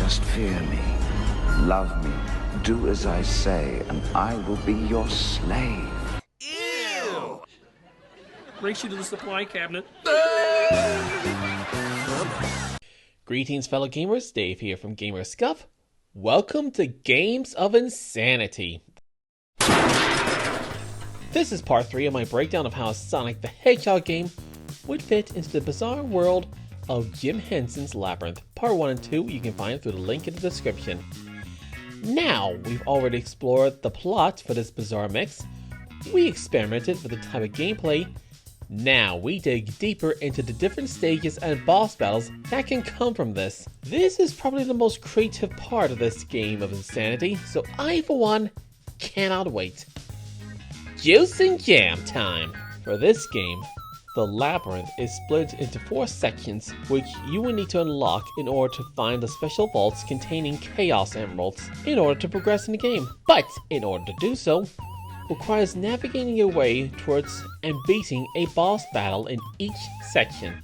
must fear me, love me, do as I say, and I will be your slave. Ew! Brings you to the supply cabinet. Greetings, fellow gamers. Dave here from Guff. Welcome to Games of Insanity. This is part 3 of my breakdown of how a Sonic the Hedgehog game would fit into the bizarre world of Jim Henson's Labyrinth. Part 1 and 2 you can find through the link in the description. Now, we've already explored the plot for this bizarre mix. We experimented with the type of gameplay. Now we dig deeper into the different stages and boss battles that can come from this. This is probably the most creative part of this game of insanity, so I for one cannot wait. Juice and jam time! For this game, the labyrinth is split into 4 sections which you will need to unlock in order to find the special vaults containing Chaos Emeralds in order to progress in the game. But in order to do so, requires navigating your way towards and beating a boss battle in each section.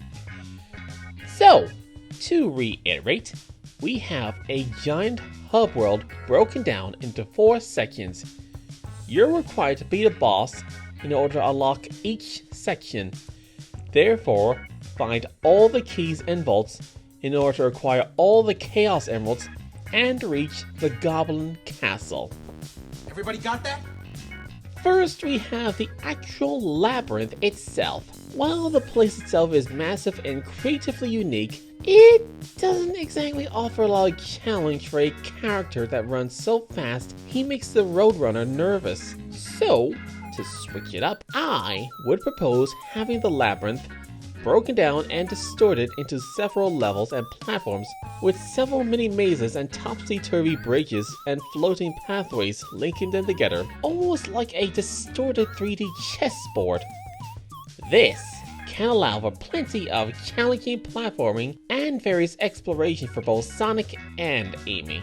So, to reiterate, we have a giant hub world broken down into 4 sections. You're required to beat a boss in order to unlock each section. Therefore, find all the keys and vaults in order to acquire all the Chaos Emeralds and reach the Goblin Castle. Everybody got that? First, we have the actual labyrinth itself. While the place itself is massive and creatively unique, it doesn't exactly offer a lot of challenge for a character that runs so fast he makes the Roadrunner nervous. So, to switch it up, I would propose having the labyrinth broken down and distorted into several levels and platforms with several mini mazes and topsy-turvy bridges and floating pathways linking them together, almost like a distorted 3D chessboard. This can allow for plenty of challenging platforming and various exploration for both Sonic and Amy.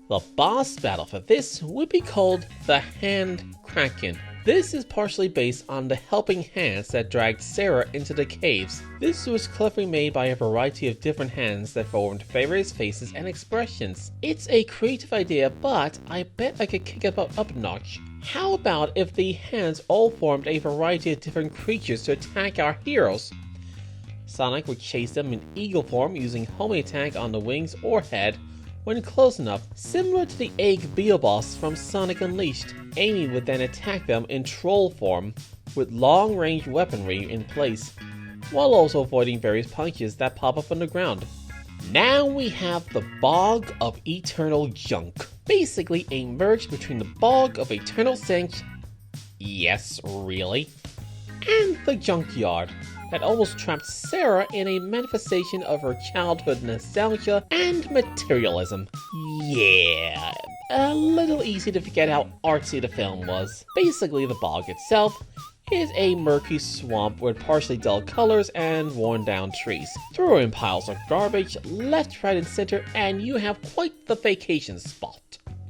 The boss battle for this would be called the Hand Kraken. This is partially based on the helping hands that dragged Sarah into the caves. This was cleverly made by a variety of different hands that formed various faces and expressions. It's a creative idea, but I bet I could kick it up a notch. How about if the hands all formed a variety of different creatures to attack our heroes? Sonic would chase them in eagle form using homing attack on the wings or head when close enough, similar to the egg Beetle boss from Sonic Unleashed. Amy would then attack them in troll form with long-range weaponry in place, while also avoiding various punches that pop up on the ground. Now we have the Bog of Eternal Junk. Basically a merge between the Bog of Eternal Stench, yes really, and the Junkyard that almost trapped Sarah in a manifestation of her childhood nostalgia and materialism. Yeah, a little easy to forget how artsy the film was. Basically, the bog itself is a murky swamp with partially dull colors and worn down trees. Throw in piles of garbage left, right, and center, and you have quite the vacation spot.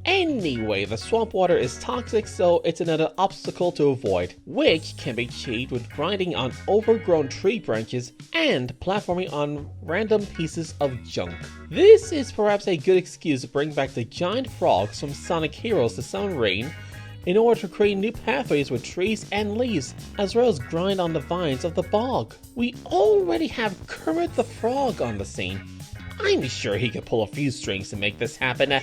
Anyway, the swamp water is toxic, so it's another obstacle to avoid, which can be achieved with grinding on overgrown tree branches and platforming on random pieces of junk. This is perhaps a good excuse to bring back the giant frogs from Sonic Heroes to Sun Rain in order to create new pathways with trees and leaves, as well as grind on the vines of the bog. We already have Kermit the Frog on the scene. I'm sure he could pull a few strings to make this happen.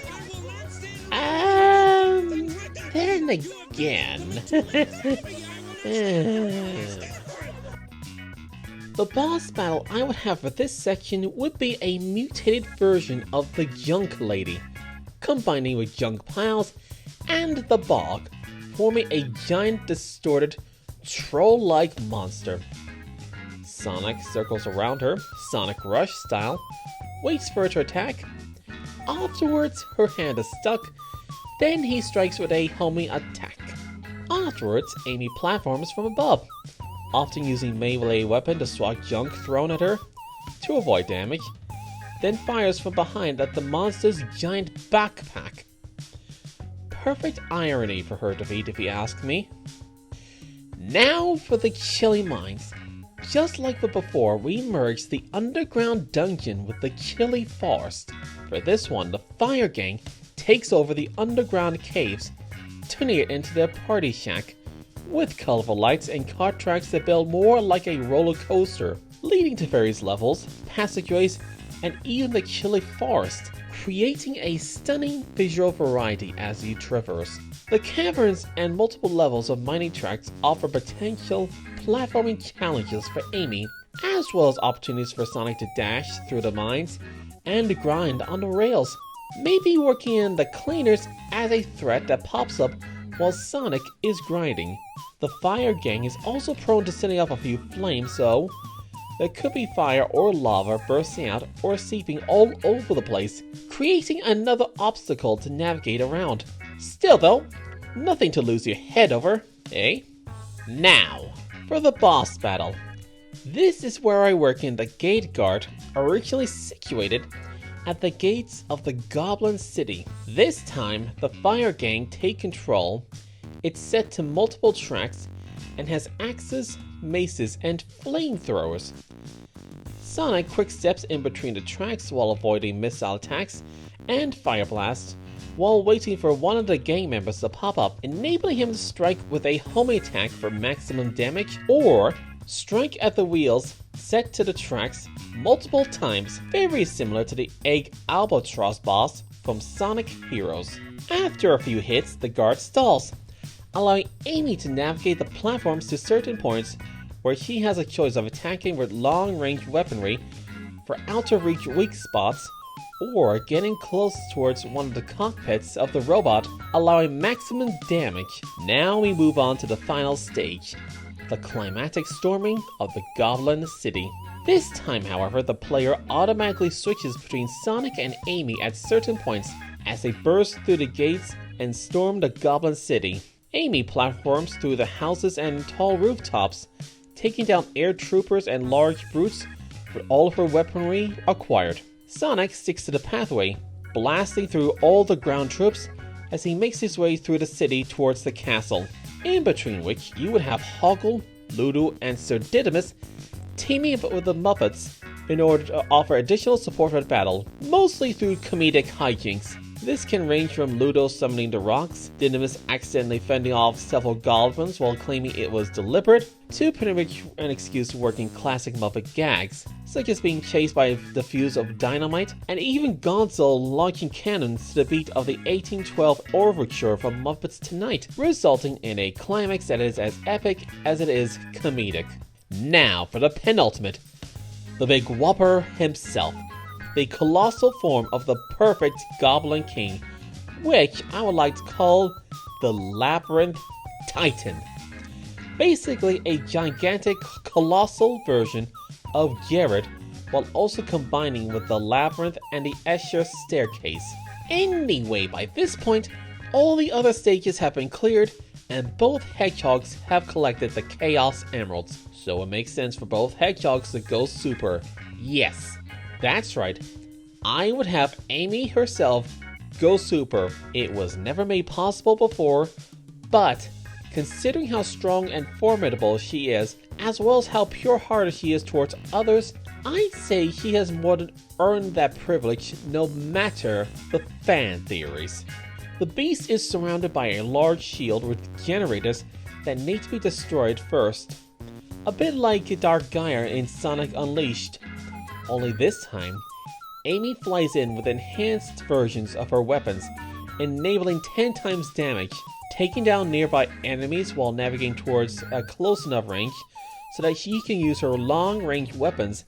Then again... The boss battle I would have for this section would be a mutated version of the Junk Lady, combining with junk piles and the bog, forming a giant distorted troll-like monster. Sonic circles around her, Sonic Rush style, waits for her to attack. Afterwards, her hand is stuck. Then he strikes with a homing attack. Afterwards, Amy platforms from above, often using melee weapon to swat junk thrown at her to avoid damage, then fires from behind at the monster's giant backpack. Perfect irony for her defeat if you ask me. Now for the Chilly Minds. just like the before, we merge the underground dungeon with the chilly forest. For this one, the Fire Gang takes over the underground caves, turning it into their party shack, with colorful lights and cart tracks that build more like a roller coaster, leading to various levels, passageways, and even the chilly forest, creating a stunning visual variety as you traverse. The caverns and multiple levels of mining tracks offer potential platforming challenges for Amy, as well as opportunities for Sonic to dash through the mines and grind on the rails, maybe working in the cleaners as a threat that pops up while Sonic is grinding. The Fire Gang is also prone to setting off a few flames, so there could be fire or lava bursting out or seeping all over the place, creating another obstacle to navigate around. Still though, nothing to lose your head over, eh? Now, for the boss battle. This is where I work in the gate guard, originally situated at the gates of the Goblin City. This time, the Fire Gang take control. It's set to multiple tracks and has axes, maces, and flamethrowers. Sonic quick steps in between the tracks while avoiding missile attacks and fire blasts, while waiting for one of the gang members to pop up, enabling him to strike with a homing attack for maximum damage, or strike at the wheels set to the tracks multiple times, very similar to the Egg Albatross boss from Sonic Heroes. After a few hits, the guard stalls, allowing Amy to navigate the platforms to certain points where she has a choice of attacking with long-range weaponry for out-of-reach weak spots, or getting close towards one of the cockpits of the robot, allowing maximum damage. Now we move on to the final stage, the climactic storming of the Goblin City. This time, however, the player automatically switches between Sonic and Amy at certain points as they burst through the gates and storm the Goblin City. Amy platforms through the houses and tall rooftops, taking down air troopers and large brutes with all of her weaponry acquired. Sonic sticks to the pathway, blasting through all the ground troops as he makes his way through the city towards the castle, in between which you would have Hoggle, Ludo, and Sir Didymus teaming up with the Muppets in order to offer additional support for the battle, mostly through comedic hijinks. This can range from Ludo summoning the rocks, Didymus accidentally fending off several goblins while claiming it was deliberate, to pretty much an excuse to working classic Muppet gags, such as being chased by the fuse of dynamite, and even Gonzo launching cannons to the beat of the 1812 overture from Muppets Tonight, resulting in a climax that is as epic as it is comedic. Now for the penultimate, the Big Whopper himself, the colossal form of the perfect Goblin King, which I would like to call the Labyrinth Titan. Basically a gigantic, colossal version of Jared, while also combining with the Labyrinth and the Escher Staircase. Anyway, by this point, all the other stages have been cleared, and both Hedgehogs have collected the Chaos Emeralds, so it makes sense for both Hedgehogs to go Super. Yes, that's right, I would have Amy herself go Super. It was never made possible before, but considering how strong and formidable she is, as well as how pure-hearted she is towards others, I'd say she has more than earned that privilege, no matter the fan theories. The beast is surrounded by a large shield with generators that need to be destroyed first. A bit like Dark Gaia in Sonic Unleashed. Only this time, Amy flies in with enhanced versions of her weapons, enabling 10 times damage, taking down nearby enemies while navigating towards a close enough range so that she can use her long-range weapons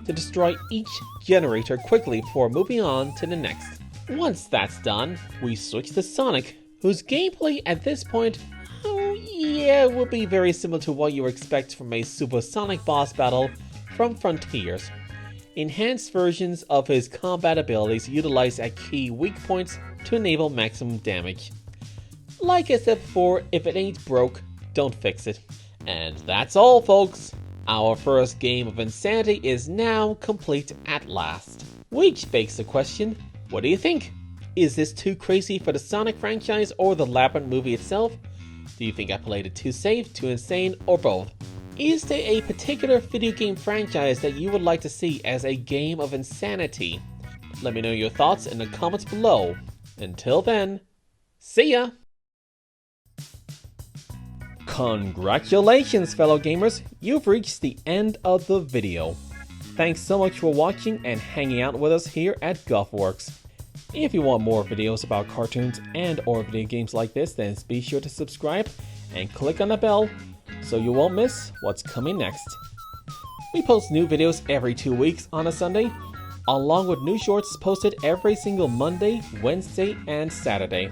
to destroy each generator quickly before moving on to the next. Once that's done, we switch to Sonic, whose gameplay at this point, will be very similar to what you would expect from a Supersonic boss battle from Frontiers. Enhanced versions of his combat abilities utilized at key weak points to enable maximum damage. Like I said before, if it ain't broke, don't fix it. And that's all, folks. Our first game of Insanity is now complete at last. Which begs the question, what do you think? Is this too crazy for the Sonic franchise or the Labyrinth movie itself? Do you think I played it too safe, too insane, or both? Is there a particular video game franchise that you would like to see as a game of insanity? Let me know your thoughts in the comments below. Until then, see ya! Congratulations, fellow gamers! You've reached the end of the video. Thanks so much for watching and hanging out with us here at Guffworks. If you want more videos about cartoons and or video games like this, then be sure to subscribe and click on the bell so you won't miss what's coming next. We post new videos every 2 weeks on a Sunday, along with new shorts posted every single Monday, Wednesday, and Saturday.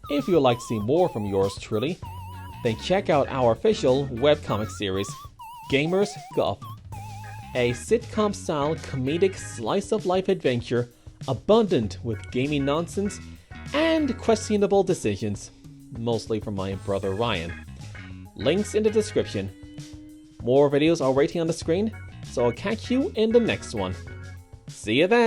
If you would like to see more from yours truly, then check out our official webcomic series, Gamers Guff, a sitcom-style comedic slice-of-life adventure abundant with gaming nonsense and questionable decisions, mostly from my brother Ryan. Links in the description. More videos are waiting on the screen, so I'll catch you in the next one. See you then!